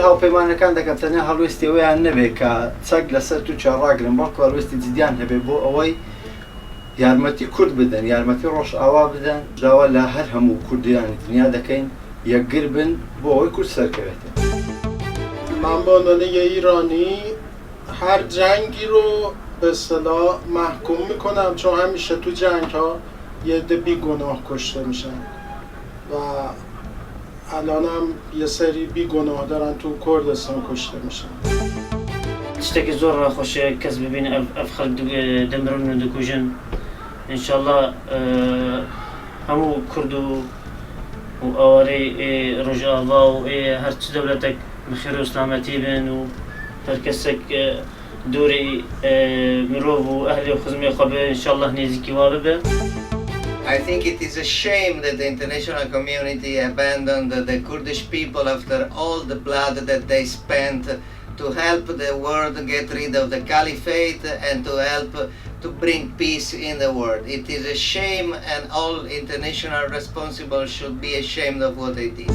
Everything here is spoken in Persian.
هاوپەیمانەکان دەکەن تەنیا هەڵوێستیەوەیان نەبێت کە چەک لەسەر تو چاڕاگرن بەڵکو هەڵوێستی جدیان هەبێت بۆ ئەوەی یارمەتی کورد بدەن، یارمەتی ڕۆژئاوا بدەن، داوا لە هەر هەموو کوردیانی دنیا دەکەین یەکگر بن بۆ ئەوەی کورد سەرکەوێتێت. من به عنوان یه ایرانی هر جنگی رو به اصطلاح محکوم میکنم، چون همیشه تو جنگ ها یه عده بیگناه کشته میشن و الان هم یه سری بیگناه دارن تو کردستان کشته میشن. تشتكي زور خوش كسب بين أفخر دمرون دكوجن إن شاء الله همو كردو وأوري رجاء الله وهرت دولتك بخير وسلامتي بين وتركسك دوري مروف وأهلي وخزمي قبل إن شاء الله نيزكي واببه. I think it is a shame that the international community abandoned the Kurdish people after all the blood that they spent to help the world get rid of the caliphate and to help to bring peace in the world. It is a shame, and all international responsible should be ashamed of what they did.